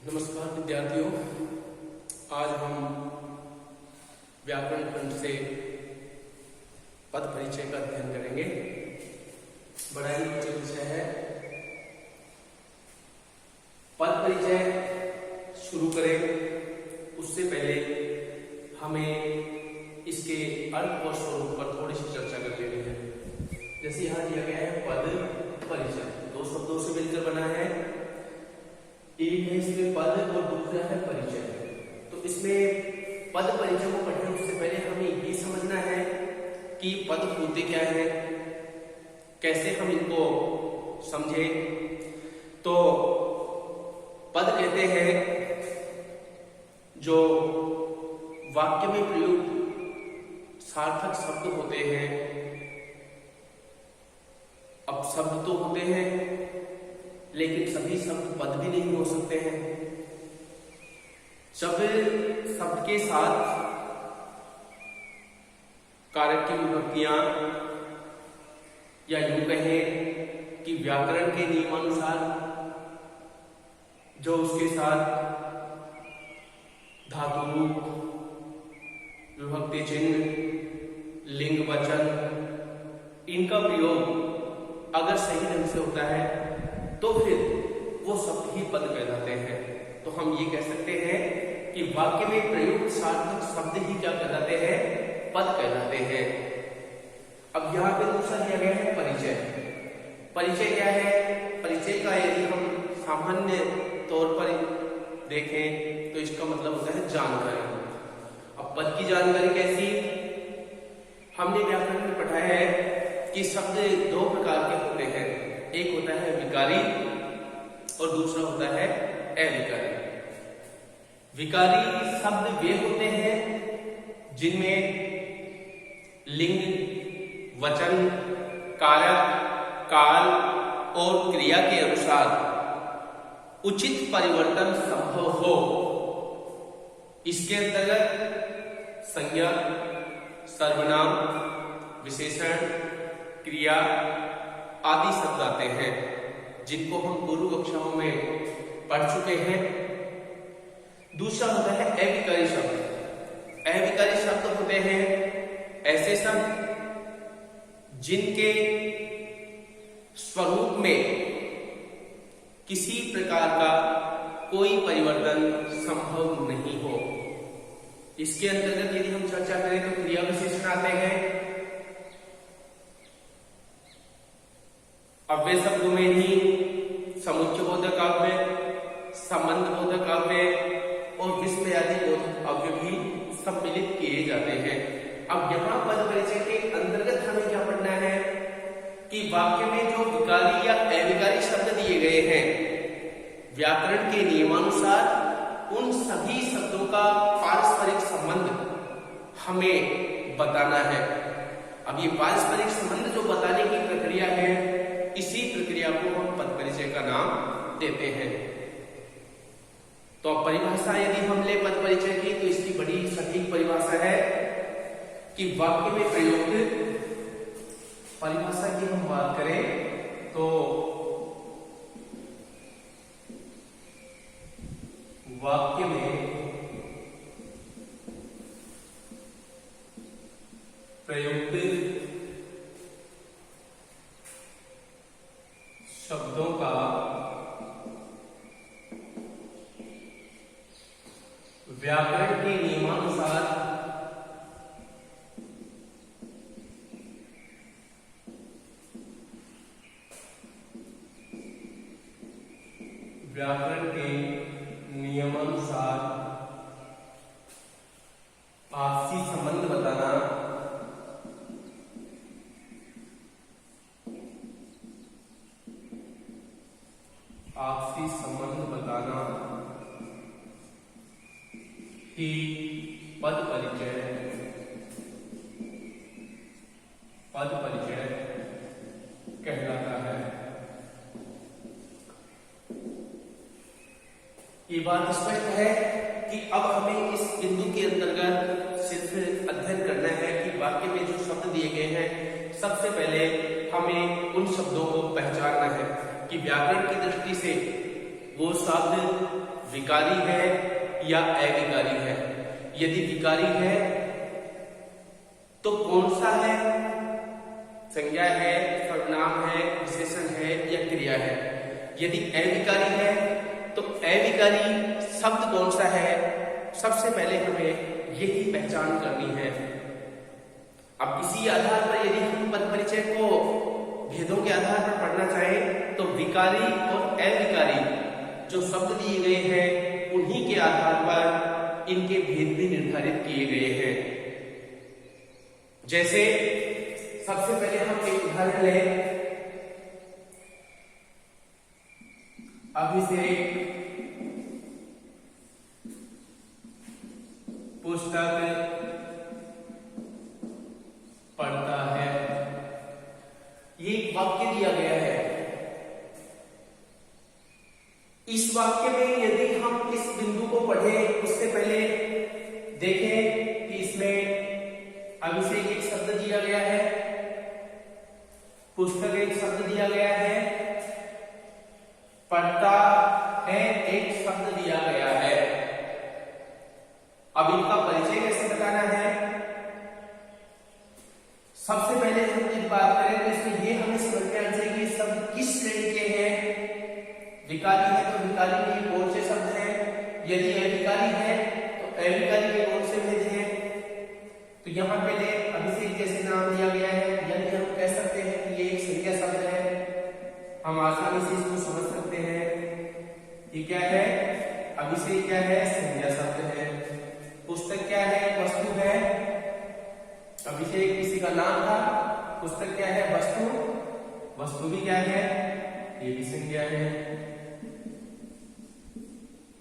नमस्कार विद्यार्थियों, आज हम व्याकरण खंड से पद परिचय का अध्ययन करेंगे। बड़ा ही रोचक विषय है। पद परिचय शुरू करें उससे पहले हमें इसके अर्थ और स्वरूप पर थोड़ी सी चर्चा कर लेनी है। जैसे यहाँ दिया गया है पद परिचय, दो शब्दों से मिलकर बना है। एक है इसमें पद और दूसरा है परिचय। तो इसमें पद परिचय को पढ़ने उससे पहले हमें ये समझना है कि पद होते क्या है, कैसे हम इनको समझे। तो पद कहते हैं जो वाक्य में प्रयुक्त सार्थक शब्द होते हैं। अब शब्द तो होते हैं लेकिन सभी शब्द पद भी नहीं हो सकते हैं। शब्द के साथ कारक की विभक्तियां, या यूं कहें कि व्याकरण के नियमानुसार जो उसके साथ धातु रूप, विभक्ति चिन्ह, लिंग वचन, इनका प्रयोग अगर सही ढंग से होता है तो फिर वो शब्द ही पद कहलाते हैं। तो हम ये कह सकते हैं कि वाक्य में प्रयुक्त सार्थक शब्द ही क्या कहलाते हैं, पद कहलाते हैं। अब यहाँ पे दूसरा दिया गया है परिचय। परिचय क्या है? परिचय का यदि हम सामान्य तौर पर देखें तो इसका मतलब होता है जानकारी। अब पद की जानकारी कैसी? हमने व्याकरण में पढ़ा है कि शब्द दो प्रकार के होते हैं। एक होता है विकारी और दूसरा होता है अविकारी। विकारी शब्द वे होते हैं जिनमें लिंग, वचन, कारक, काल और क्रिया के अनुसार उचित परिवर्तन संभव हो। इसके अंतर्गत संज्ञा, सर्वनाम, विशेषण, क्रिया आदि शब्द आते हैं जिनको हम पूर्व कक्षाओं में पढ़ चुके हैं। दूसरा होता है अविकारी शब्द। अविकारी शब्द होते हैं ऐसे शब्द जिनके स्वरूप में किसी प्रकार का कोई परिवर्तन संभव नहीं हो। इसके अंतर्गत यदि हम चर्चा करें तो क्रिया विशेषण आते हैं। अव्यय शब्दों में ही समुच्चय बोधक अव्यय, संबंध बोधक अव्यय और विस्मय आदि बोधक अव्यय भी सम्मिलित किए जाते हैं। अब यहाँ पद परिचय के अंतर्गत हमें क्या पढ़ना है कि वाक्य में जो विकारी या अविकारी शब्द दिए गए हैं, व्याकरण के नियमानुसार उन सभी शब्दों का पारस्परिक संबंध हमें बताना है। अब ये पारस्परिक संबंध जो बताने की प्रक्रिया है, इसी प्रक्रिया को हम पद परिचय का नाम देते हैं। तो परिभाषा यदि हम ले पद परिचय की तो इसकी बड़ी सटीक परिभाषा है कि वाक्य में प्रयुक्त, परिभाषा की हम बात करें तो वाक्य में प्रयुक्त शब्दों का व्याकरण के नियमानुसार आपसी संबंध बताना, आपसी संबंध बताना ही पद परिचय कहलाता है। ये बात स्पष्ट है कि अब हमें इस बिंदु के अंतर्गत सिर्फ अध्ययन करना है कि वाक्य में जो शब्द दिए गए हैं, सबसे पहले हमें उन शब्दों को पहचानना है कि व्याकरण की दृष्टि से वो शब्द विकारी है या अविकारी है। यदि विकारी है तो कौन सा है? संज्ञा है, सर्वनाम है, विशेषण है या क्रिया है। यदि अविकारी है तो अविकारी शब्द कौन सा है? सबसे पहले हमें यही पहचान करनी है। अब इसी आधार पर यदि हम पद परिचय को भेदों के आधार पर पढ़ना चाहें तो विकारी और अविकारी जो शब्द दिए गए हैं उन्हीं के आधार पर इनके भेद भी निर्धारित किए गए हैं। जैसे सबसे पहले हम एक उदाहरण लें, अभिषेक पुस्तक पढ़ता है। ये एक वाक्य दिया गया है। इस वाक्य में यदि हम इस बिंदु को पढ़ें उससे पहले देखें कि इसमें अभिषेक एक शब्द दिया गया है, पुस्तक एक शब्द दिया गया है, पढ़ता है एक शब्द दिया गया है। अब इनका परिचय कैसे बताना है? सबसे पहले हम एक बात करें तो इसमें ये हमें समझ में आना चाहिए कि शब्द किस श्रेणी के हैं। विकारी है तो विकारी के कौन से शब्द हैं, यदि अविकारी है तो अविकारी के कौन से भेद हैं। तो यहाँ पहले अभिषेक जैसे नाम दिया गया है, यानी हम कह सकते हैं कि ये एक संज्ञा शब्द है। हम आसानी से इसको समझ सकते हैं। ये क्या है? अभिषेक क्या है? संज्ञा शब्द है। पुस्तक क्या है? वस्तु है। अभिषेक किसी का नाम था, पुस्तक क्या है? वस्तु। वस्तु भी क्या है? ये भी संज्ञा है।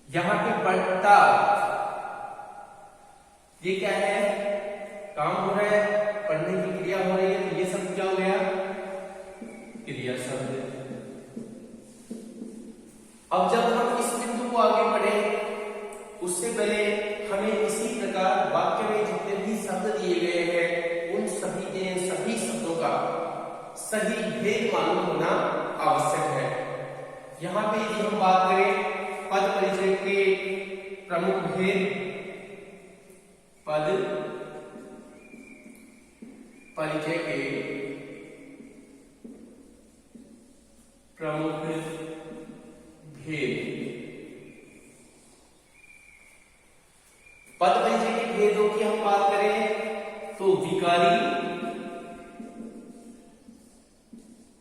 यहां पे पढ़ता ये क्या है? काम हो रहा है, पढ़ने की क्रिया हो रही है, तो ये शब्द क्या हो गया? क्रिया शब्द। अब जब हम इस बिंदु को आगे बढ़े उससे पहले हमें इसी प्रकार वाक्य में जितने भी शब्द दिए गए हैं उन सभी शब्दों का सही भेद मालूम होना आवश्यक है। यहाँ पे यदि हम बात करें पद परिचय के प्रमुख भेद, पद परिचय के प्रमुख भेद, पद परिचय के भेदों की हम बात करें तो विकारी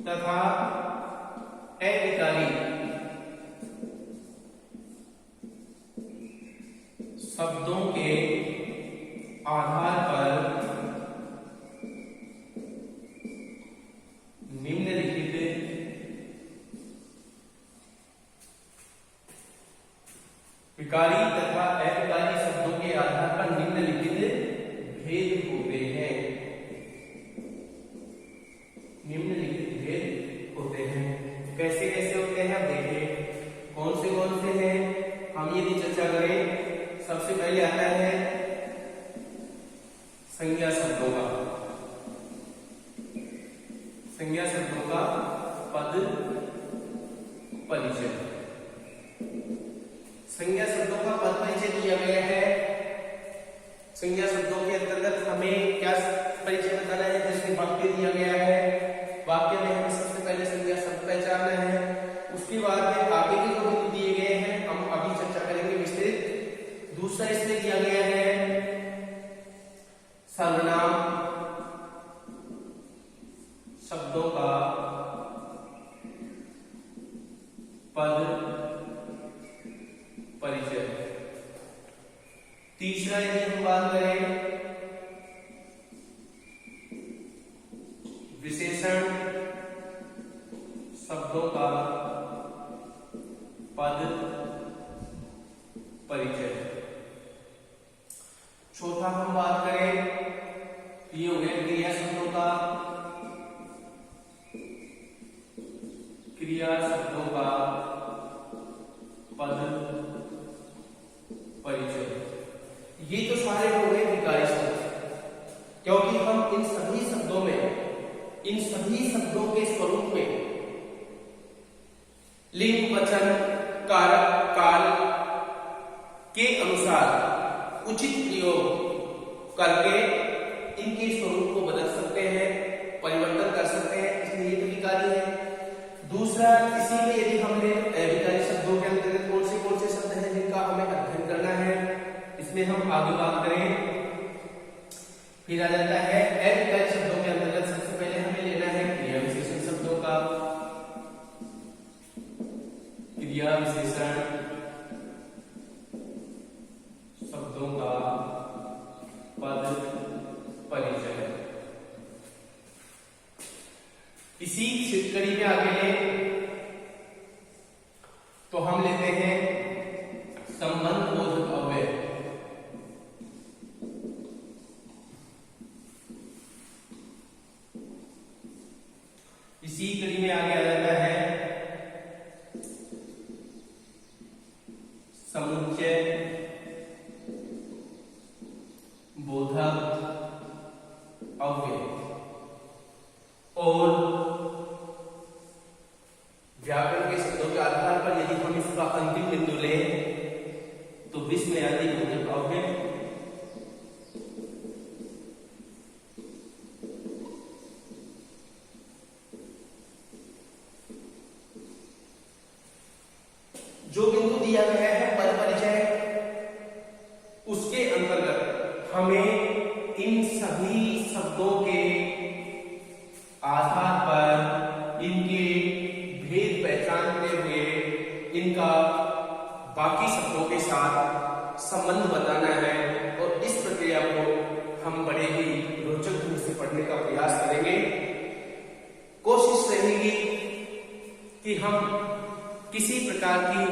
तथा अविकारी शब्दों के आधार पर निम्नलिखित विकारी तथा अविकारी शब्दों के आधार पर निम्नलिखित भेद होते हैं। निम्नलिखित भेद होते हैं। कैसे कैसे होते हैं? अब देखिए कौन से हैं। हम यदि चर्चा करें, सबसे पहले आता है संज्ञा शब्दों का। संज्ञा शब्दों का पद परिचय। संज्ञा शब्दों का पद परिचय दिया गया है। संज्ञा शब्दों के अंतर्गत हमें क्या परिचय बताना है? जैसे वाक्य दिया गया है, वाक्य में हमें सबसे पहले संज्ञा शब्द पहचानना है। उसके बाद में आगे के जो बिंदु दिए गए हैं हम अभी चर्चा करेंगे विस्तृत। दूसरा इसमें दिया गया है सर्वनाम शब्दों का पद परिचय। तीसरा यदि हम बात करें विशेषण शब्दों का पद परिचय। चौथा हम बात करें ये हो गया क्रिया शब्दों का, क्रिया शब्दों का पद परिचय। ये तो सारे हो गए विकारी शब्द, क्योंकि हम इन सभी शब्दों में, इन सभी शब्दों के स्वरूप में लिंग, वचन, कारक काल के अनुसार उचित प्रयोग करके इनके स्वरूप को बदल सकते हैं, परिवर्तन कर सकते हैं, इसलिए ये विकारी है। दूसरा, इसी में यदि हमने विकारी शब्दों के अंतर्गत कौन से शब्द हैं जिनका हमें अध्ययन करना है, इसमें हम आगे बात करें। फिर आ जाता है अविकारी शब्दों के अंतर्गत सबसे पहले हमें लेना है क्रिया विशेषण शब्दों का, क्रिया विशेषण शब्दों का पद परिचय। इसी कड़ी में आगे ले तो हम लेते हैं संबंध बोधक अव्यय। इसी कड़ी में आगे आ जाता है समुच्चय बोधक अव्यय। और व्याकरण के शब्दों के आधार पर यदि हम इसका अंतिम बिंदु लें तो विस्मयादि बोधक अव्यय, जो बिंदु दिया गया है पद परिचय, उसके अंतर्गत हमें इन सभी शब्दों के आधार पर इनके भेद पहचानते हुए इनका बाकी शब्दों के साथ संबंध बताना है। और इस प्रक्रिया को हम बड़े ही रोचक ढंग से पढ़ने का प्रयास करेंगे। कोशिश रहेगी कि हम किसी प्रकार की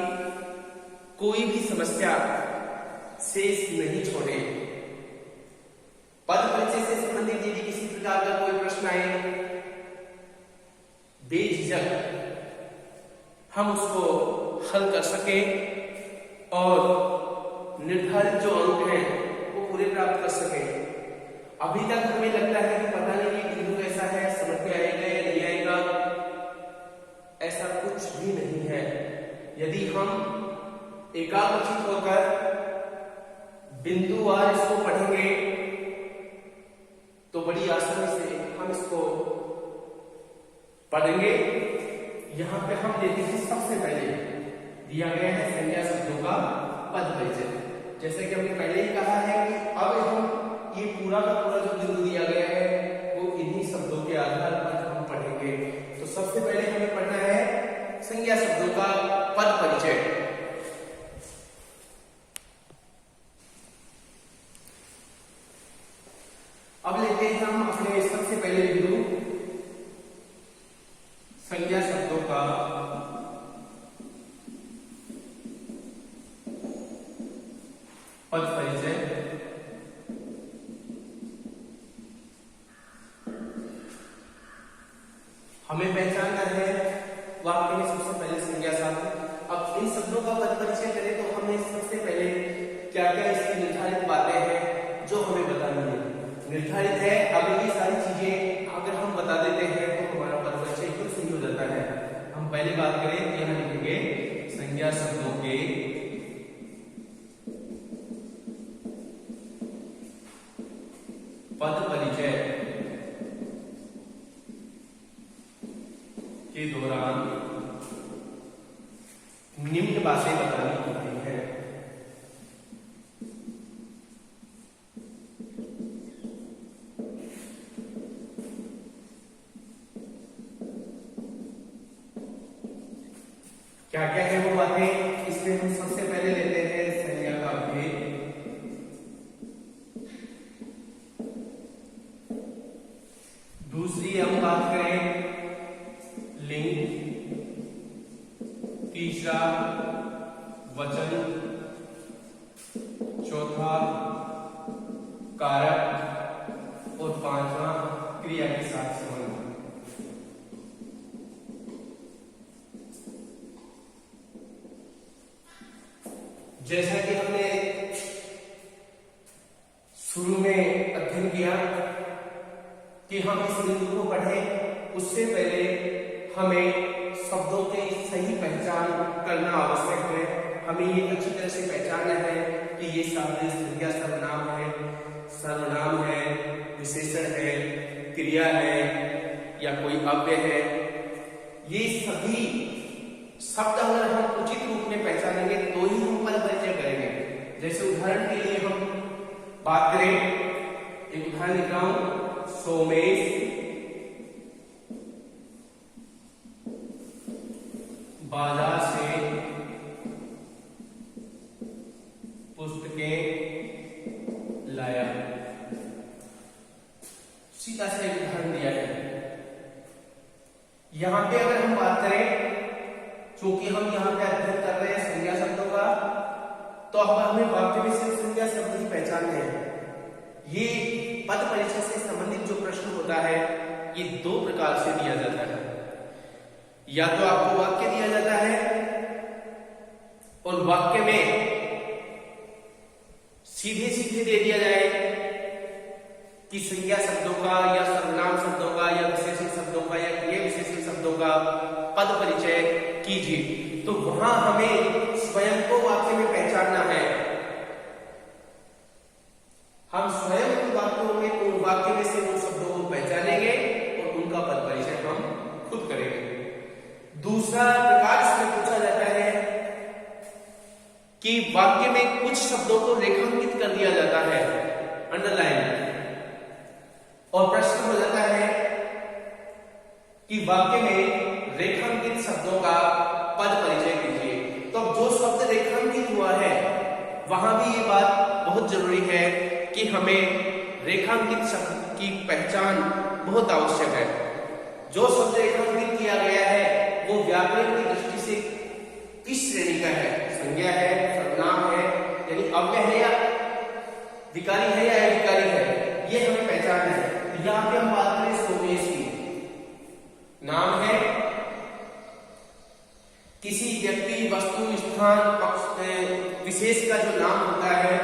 कोई भी समस्या शेष नहीं छोड़े। पद परिचय से संबंधित यदि किसी प्रकार का कोई प्रश्न आए, बेझिझक हम उसको हल कर सकें और निर्धारित जो अंक हैं वो पूरे प्राप्त कर सकें। अभी तक हमें लगता है कि पता नहीं ये बिंदु कैसा है, समझ में आएगा या नहीं आएगा, ऐसा कुछ भी नहीं है। यदि हम एकाग्रचित होकर बिंदुवार इसको पढ़ेंगे तो बड़ी आसानी से हम इसको पढ़ेंगे। यहां पे हम लेते हैं सबसे पहले दिया गया है संज्ञा शब्दों का पद परिचय। जैसे कि हमने पहले ही कहा है कि अब हम ये पूरा का पूरा जो बिंदु दिया गया है वो इन्हीं शब्दों के आधार पर हम पढ़ेंगे। तो सबसे पहले हमें पढ़ना है संज्ञा शब्दों का पद परिचय। अब लेते हैं हम अपने सबसे पहले बिंदु संज्ञा शब्दों का पद परिचय। हमें पहचानना है वाक्य में सबसे पहले संज्ञा शब्द। अब इन शब्दों का पद परिचय करें तो हमें सबसे पहले क्या क्या इसकी निर्धारित बातें हैं जो हमें बतानी है। निर्धारित है, अब ये सारी चीजें अगर हम बता देते हैं तो हमारा पद परिचय एकदम सही हो जाता है। हम पहली बात करें, यहां लिखेंगे संज्ञा शब्दों के पद परिचय के दौरान निम्न बातें बतानी होती हैं। क्या क्या है वो बातें, इसमें हम सबसे पहले लेते हैं संज्ञा का भेद। दूसरी हम बात करें लिंग। तीसरा वचन। चौथा कारक और पांचवा क्रिया के साथ संबंध। जैसा कि हमने शुरू में अध्ययन किया कि हम इस बिंदु को पढ़ें उससे पहले हमें शब्दों की सही पहचान करना आवश्यक है। हमें ये अच्छी तरह से पहचानना है कि ये शब्द संज्ञा सर्वनाम है, विशेषण है, क्रिया है या कोई अव्यय है। ये सभी शब्द अगर हम उचित रूप में पहचानेंगे तो ही हम पद परिचय करेंगे। जैसे उदाहरण के लिए हम बात करें, एक उदाहरण लिख रहा हूं, सोमेश बाजार से पुस्तकें लाया। सीधा सा एक उदाहरण दिया है। यहां पे अगर हम बात करें, चूंकि हम यहां पे अध्ययन कर रहे हैं संज्ञा शब्दों का, तो अब हमें वाक्य में सिर्फ संज्ञा शब्द ही पहचानने हैं। ये पद परिचय से संबंधित जो प्रश्न होता है ये दो प्रकार से दिया जाता है। या तो आपको वाक्य दिया जाता है और वाक्य में सीधे सीधे दे दिया जाए कि संज्ञा शब्दों का या सर्वनाम शब्दों का या विशेषण शब्दों का या क्रिया विशेषण शब्दों का पद परिचय कीजिए, तो वहां हमें स्वयं को वाक्य में पहचानना है। हम स्वयं उन वाक्यों में, उन वाक्य में से उन शब्दों को पहचानेंगे और उनका पद परिचय हम खुद करेंगे। दूसरा प्रकार इसमें पूछा जाता है कि वाक्य में कुछ शब्दों को रेखांकित कर दिया जाता है, अंडरलाइन, और प्रश्न हो जाता है कि वाक्य में रेखांकित शब्दों का पद परिचय कीजिए। तो जो शब्द रेखांकित हुआ है वहां भी ये बात बहुत जरूरी है कि हमें रेखांकित शब्द की पहचान बहुत आवश्यक है। जो शब्द रेखांकित किया गया है वो व्याकरण की दृष्टि से किस श्रेणी का है, संज्ञा है, सर्वनाम है, यानी अव्यय है या विकारी है या अविकारी है, ये हमें पहचानना है। यहां पे हम बात करें सोमेश की, नाम है, किसी व्यक्ति, वस्तु, स्थान, पक्ष, विशेष का जो नाम होता है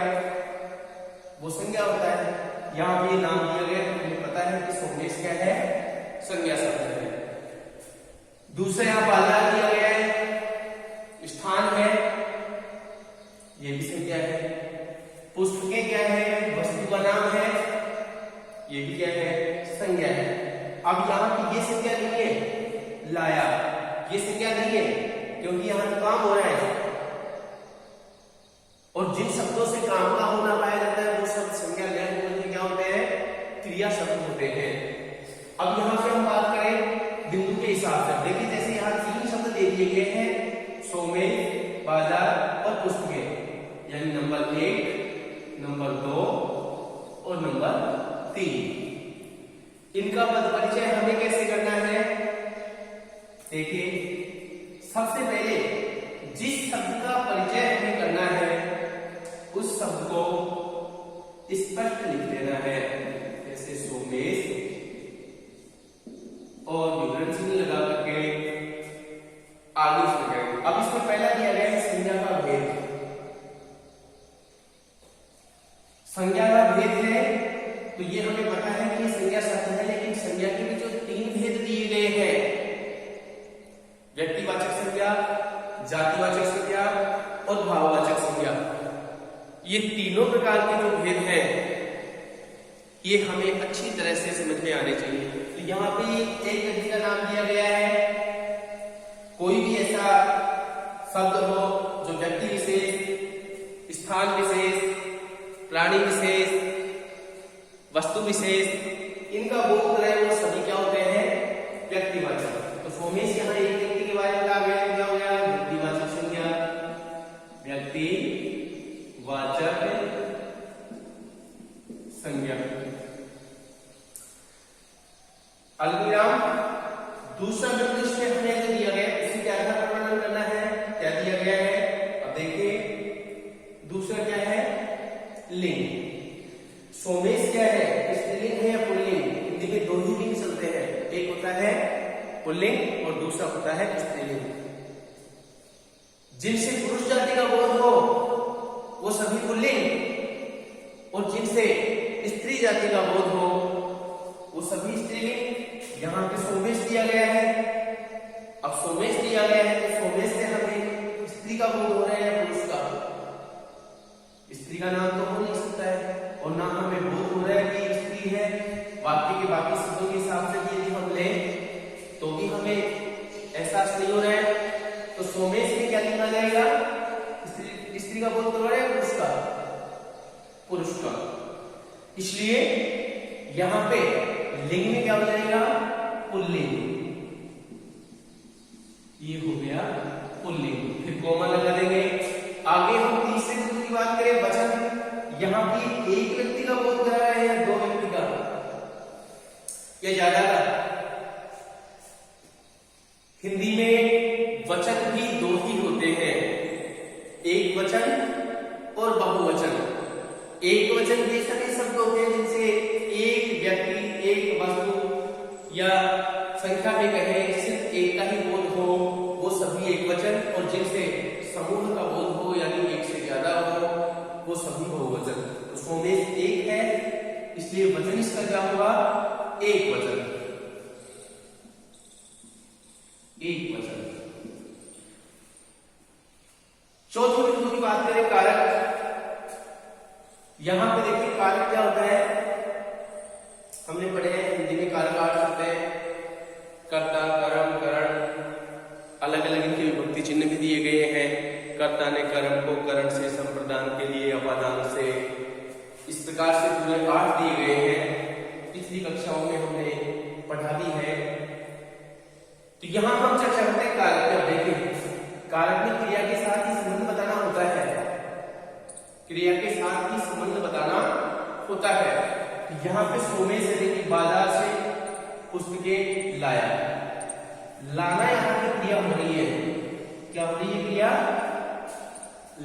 वो संज्ञा होता है। यहां पे नाम दिया गया है, हमें पता है कि सोमेश क्या है, संज्ञा शब्द है। दूसरा यहां बाजार दिया गया है, स्थान है, ये भी संज्ञा है। पुस्तकें क्या है, वस्तु का नाम है, ये भी क्या है, संज्ञा है। अब यहां की ये संज्ञा नहीं है, लाया, ये संज्ञा नहीं है, क्योंकि यहां तो काम हो रहा है और जिन शब्दों से काम का होना पाया जाता है वो शब्द संज्ञा लय होने क्या होते हैं, क्रिया शब्द होते हैं। अब यहां से हम बात करें बिंदु के हिसाब से, देखिए जैसे यहां तीन शब्द दे दिए गए हैं, सोमेश, बाजार और पुस्तकें, यानी नंबर 1, नंबर 2 और नंबर 3। इनका पद परिचय हमें कैसे करना है? देखिए, सबसे पहले जिस शब्द का परिचय हमें करना है उस शब्द को स्पष्ट लिख देना है, जैसे सोमेश और विवरण चिन्ह लगा करके आगे से। अब इसमें पहला दिया गया है संज्ञा का भेद। संज्ञा का भेद है तो ये हमें पता है कि संज्ञा शब्द है, लेकिन संज्ञा के भी जो 3 भेद दिए गए हैं, व्यक्तिवाचक संज्ञा, जातिवाचक संज्ञा और भाववाचक संज्ञा, ये तीनों प्रकार के जो भेद हैं ये हमें अच्छी तरह से समझ में आने चाहिए। तो यहाँ पे एक व्यक्ति का नाम दिया गया है, कोई भी ऐसा शब्द हो जो व्यक्ति विशेष, स्थान विशेष, प्राणी विशेष, वस्तु विशेष, इनका बोध करे वो सभी क्या होते हैं, व्यक्तिवाचक। तो सोमेश यहाँ एक व्यक्ति के बारे में कहा गया, क्या हो गया, व्यक्तिवाचक संज्ञा, व्यक्तिवाचक संज्ञा। अल्पविराम, दूसरा बिंदु इसमें हमें जो दिया गया है उसी के आधार पर वर्णन करना है, क्या दिया गया है। अब देखिए दूसरा क्या है, लिंग। सोमेश क्या है, स्त्रीलिंग है या पुल्लिंग? हिंदी में 2 ही लिंग चलते हैं, एक होता है पुल्लिंग और दूसरा होता है स्त्रीलिंग। जिनसे पुरुष जाति का बोध हो वो सभी पुल्लिंग और जिनसे स्त्री जाति का बोध हो वो सभी स्त्रीलिंग। यहाँ पे सोमेश दिया गया है। अब सोमेश गया है, तो सोमेश से हमें स्त्री का बोध हो रहा है या पुरुष का? स्त्री का नाम तो हो नहीं सकता है, और ना हमें बोध हो रहा है कि स्त्री है। वाक्य के बाकी शब्दों के हिसाब से यदि हम लें तो भी हमें एहसास नहीं हो रहा है। तो सोमेश में क्या लिखा जाएगा? स्त्री का बोध करवा रहा है पुरुष का? पुरुष का। इसलिए यहां पे लिंग में क्या हो जाएगा? पुल्लिंग। ये हो गया पुल्लिंग। फिर कोमा लगा देंगे। आगे हम तीसरे बिंदु की बात करें, वचन। यहां भी एक व्यक्ति का बोध कर रहा है या दो व्यक्ति का या ज्यादा का? हिंदी में वचन भी दो ही होते हैं, एक वचन और बहुवचन। एक वचन ये सभी शब्द होते हैं जिनसे एक व्यक्ति, एक वस्तु या संख्या में कहें सिर्फ एक का ही बोध हो, वो सभी एक वचन। और जिनसे समूह का बोध हो यानी एक से ज्यादा हो, वो सभी बहुवचन। तो सोमेश एक है, इसलिए वचन इसका क्या होगा? एक वचन। एक वचन। चौथे बिंदु की बात करें, कारक। यहां पे देखिए कारक क्या होता है, हमने पढ़े हैं हिंदी में कारक 8 शब्द है, कर्ता, कर्म, करण। अलग अलग इनके विभक्ति चिन्ह भी दिए गए हैं। कर्ता ने कर्म को करण से संप्रदान के लिए अपादान से, इस प्रकार से पूरे 8 दिए गए हैं। पिछली कक्षाओं में हमने पढ़ा भी है। तो यहां हम चर्चा करते हैं कारक। अब देखिए कारक में क्रिया के साथ ही संबंध बताना होता है, क्रिया के साथ ही संबंध बताना होता है। तो यहां पे सोमेश से देखिए बाजार से पुस्तकें लाया, लाना यहां पे क्रिया हो रही है। क्या हो रही है क्रिया?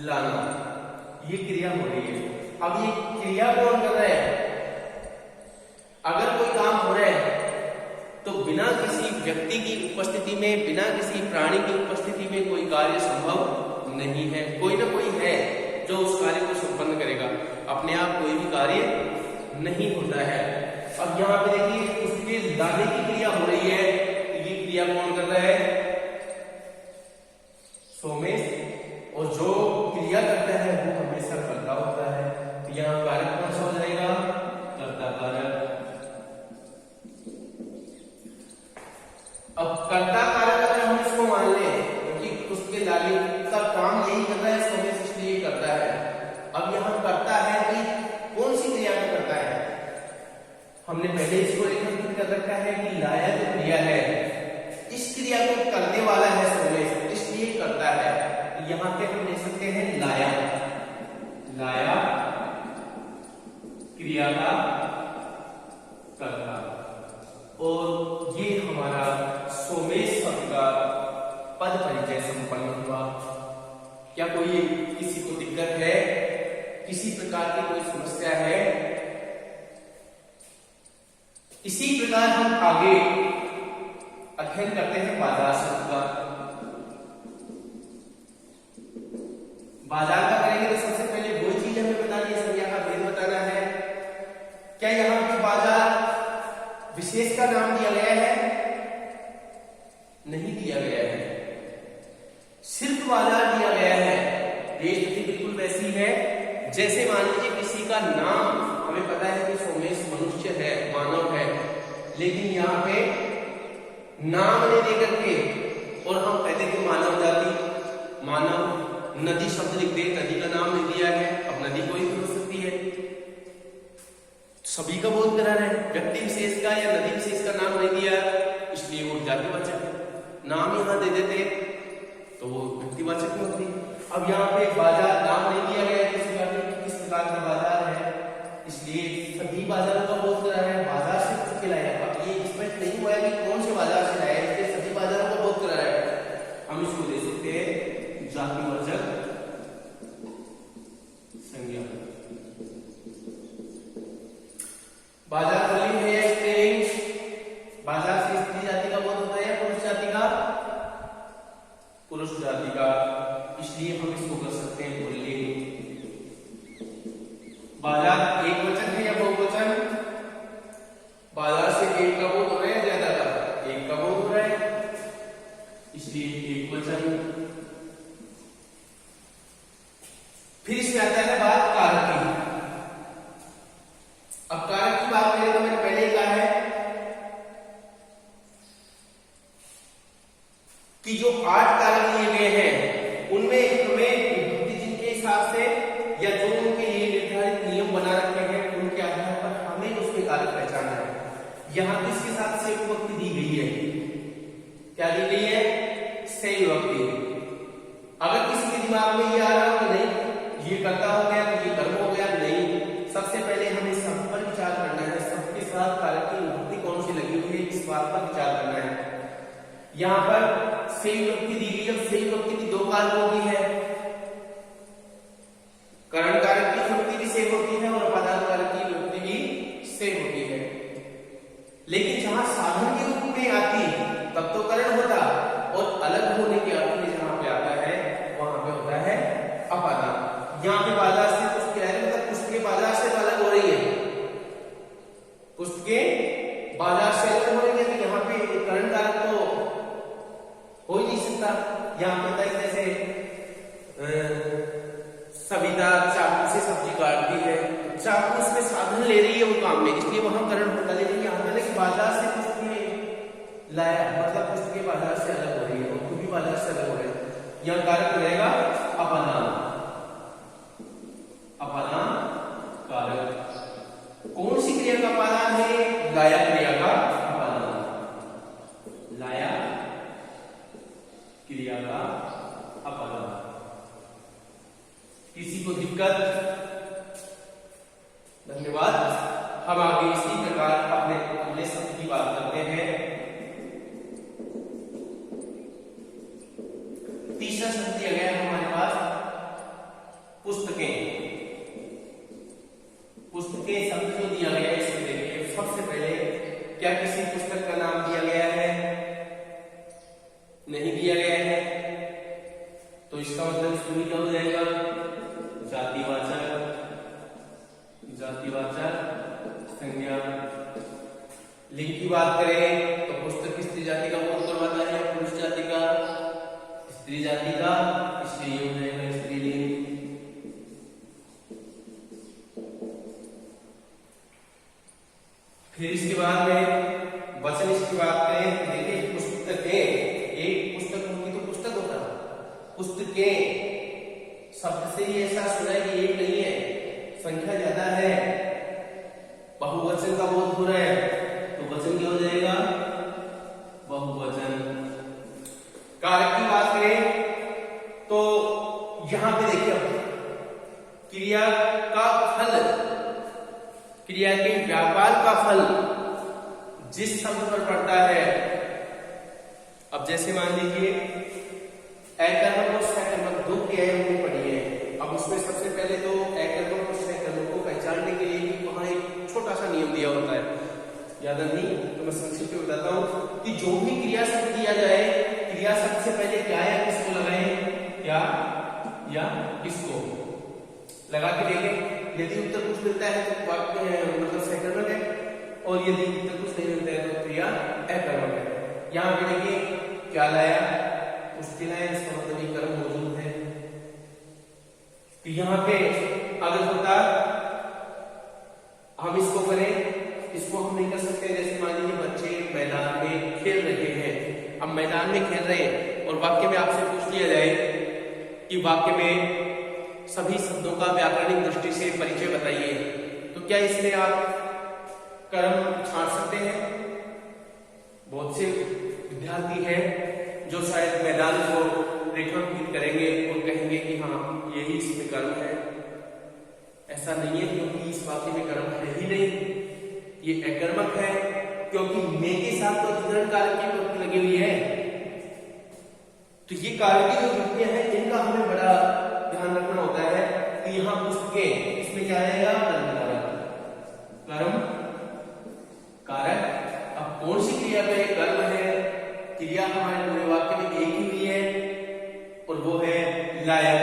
लाना, ये क्रिया हो रही है। अब ये क्रिया कौन कर रहा है? अगर कोई काम हो रहा है तो बिना किसी व्यक्ति की उपस्थिति में, बिना किसी प्राणी की उपस्थिति में कोई कार्य संभव नहीं है। कोई ना कोई है जो उस कार्य को संपन्न करेगा, अपने आप कोई भी कार्य नहीं होता है। अब यहाँ पे देखिए उसके लाने की क्रिया हो रही है, तो ये क्रिया कौन कर रहा है? सोमेश। और जो क्रिया करता है वो हमेशा कर्ता होता है। तो यहाँ कारक कौन सा हो जाएगा? कर्ता कारक। अब कर्ता कारक अगर हम इसको मान लें, क्योंकि उसके लाने का काम यही कर रहा है सोमेश, इसलिए करता है। अब यहाँ करता है कि कौन सी क्रिया को करता है? हमने पहले इसको रेखांकित कर रखा है कि लाया जो क्रिया है, इस क्रिया को करने वाला है सोमेश, इसलिए करता है। यहां पे हम ले सकते हैं लाया, लाया क्रिया का कर्ता। और ये हमारा सोमेश शब्द का पद परिचय संपन्न हुआ। क्या कोई किसी को दिक्कत है, किसी प्रकार की कोई समस्या है? इसी प्रकार हम आगे अध्ययन करते हैं बाजार शब्द का। बाजार का करेंगे तो सबसे पहले वो चीज हमें बतानी है, संज्ञा का भेद बताना है। क्या यहां पे बाजार विशेष का नाम दिया गया है? नहीं दिया गया है, सिर्फ बाजार दिया गया है। ये स्थिति बिल्कुल वैसी है जैसे मान लीजिए किसी का नाम, हमें पता है कि सोमेश मनुष्य है, मानव है, लेकिन यहाँ पे नाम नहीं दे करके और हम कहते कि मानव जाति, मानव, नदी शब्द लिख दे, नदी का नाम नहीं दिया है। अब नदी कोई भी हो सकती है, सभी का बोध करा रहे हैं। व्यक्ति विशेष का या नदी विशेष का नाम नहीं दिया, इसलिए वो जातिवाचक है। नाम यहां दे देते तो वो व्यक्तिवाचक में होती। अब यहाँ पे बाजार नाम नहीं दिया गया किस प्रकार का बाजार है, इसलिए सभी बाजारों का बोध करा रहा है। बाजार से कुछ लाया, अब ये स्पष्ट नहीं हुआ है कि कौन से बाजार से लाया, इसलिए सभी बाजारों का बोध करा रहा है। हम इसको दे सकते हैं जातिवाचक संज्ञा। बाजार पुल्लिंग है या स्त्रीलिंग? बाजार से स्त्री जाति का बोध होता है या पुरुष जाति का? पुरुष जाति का, इसलिए हम इसको कर सकते हैं पुल्लिंग। बाजार एक वचन है या बहुवचन? बाजार से एक का बोध हो रहा है, ज्यादा का? एक का बोध हो रहा है, इसलिए इसलिए एक वचन। फिर इसमें आता है बात कारक की। अब कारक की बात करें तो मैंने पहले ही कहा है कि जो 8 कारक लिए गए हैं उनमें हमें विभक्ति चिन्ह के हिसाब से या जो उनके लिए निर्धारित नियम बना रखे हैं उनके आधार पर हमें उसमें कारक पहचानना है। यहां किसके साथ से विभक्ति दी गई है? क्या दी गई है? से विभक्ति। अगर किसी के दिमाग में ये आ रहा हो कि नहीं ये कर्ता हो गया तो ये कर्म हो गया, नहीं, सबसे पहले हमें सब पर विचार करना है। सबके साथ कारक की विभक्ति कौन सी लगी हुई है इस बात पर विचार करना है। यहां पर से विभक्ति दी गई। जब से विभक्ति की 2 कारक होती है, करण कारक की विभक्ति भी से होती है और अपादान कारक की विभक्ति भी से होती है। लेकिन जहां साधन के रूप में आती तब तो करण होता और अलग होने के अर्थ में जहां पे आता है वहां पे होता है अपादान। यहाँ पे बाजार से पुस्तकें आ रही है, मतलब पुस्तकें बाजार से अलग हो रही है। पुस्तकें बाजार से अलग हो रही है तो यहाँ पे करण कारक तो हो ही नहीं सकता। यहाँ पे होता है जैसे सविता चाकू से सब्जी काटती है, चाकू उसमें साधन ले रही है वो काम में, इसलिए वहां करण होता। लेकिन यहाँ पे बाजार से पुस्तकें लाया मतलब पुस्तकें बाजार से अलग हो रही है और खुद भी बाजार से अलग हो रहे हैं। यहाँ कारक रहेगा अपादान। अपादान कारक कौन सी क्रिया का अपादान है? लाया क्रिया का अपादान। लाया क्रिया का अपादान। किसी को दिक्कत? धन्यवाद। हम आगे इसी प्रकार अपने अगले शब्द की बात करते हैं। तीसरा शब्द दिया गया है हमारे पास पुस्तकें। पुस्तकें शब्द जो दिया गया है इसमें देखिए, सबसे पहले क्या किसी पुस्तक का नाम दिया गया है? नहीं दिया गया है, तो इसका मतलब इसमें क्या हो जाएगा? जातिवाचक। जातिवाचक संज्ञा। लिंग की बात करें तो पुस्तक स्त्री जाति का बोध करवाता है, पुरुष जाति का, स्त्री जाति का, इसलिए हो जाएगा स्त्रीलिंग। फिर इसके बाद में वचन इसकी बात करें तो देखिए पुस्तकें, एक पुस्तक होगी तो पुस्तक होता। पुस्तकें शब्द से ही ऐसा सुना है कि एक नहीं है, संख्या ज्यादा है, बहुवचन का बोध हो रहा है, तो वचन क्या हो जाएगा? बहुवचन। कारक की बात करें तो यहां पे देखिए क्रिया का फल, क्रिया के व्यापार का फल जिस शब्द पर पड़ता है। अब जैसे मान लीजिए एकर्मक और सकर्मक 2 क्रियाएं हमने पढ़ी है। अब उसमें सबसे पहले तो एकर्मक और सकर्मक को पहचानने के लिए वहां एक छोटा सा नियम दिया होता है, याद नहीं तो मैं संक्षिप्त में बताता हूं कि जो भी क्रिया शब्द दिया जाए, क्रिया शब्द से पहले क्या या किसको लगाएं? क्या या किसको लगा के देखें। यदि उत्तर कुछ मिलता है तो वाक्य मतलब सकर्मक है, और यदि उत्तर कुछ नहीं मिलता है तो क्रिया अकर्मक है। यहाँ पे देखिए क्या लाया? उसके लाया, इसका मतलब ये कर्म मौजूद है। तो यहाँ पे अगर होता हम इसको करें, इसको हम नहीं कर सकते। जैसे मान लीजिए बच्चे मैदान में खेल रहे हैं, अब मैदान में खेल रहे हैं और वाक्य में आपसे पूछ लिया जाए कि वाक्य में सभी शब्दों का व्याकरणिक दृष्टि से परिचय बताइए, तो क्या इसमें आप कर्म छांट सकते हैं? बहुत से विद्यार्थी हैं जो शायद मैदान को रेखांकित करेंगे और कहेंगे कि हाँ यही इसमें कर्म है। ऐसा नहीं है, क्योंकि इस वाक्य में कर्म है ही नहीं, ये अकर्मक है, क्योंकि मैं के साथ तो अधिकरण कारक की प्रवृत्ति लगी हुई है। तो ये कारक की जो वृत्तियां हैं इनका हमें बड़ा ध्यान रखना होता है कि यहाँ पुस्तकें, इसमें क्या आएगा? कर्म कारक। कर्म कारक। अब कौन सी क्रिया पे कर्म है? क्रिया हमारे पूरे वाक्य में एक ही हुई है और वो है लाया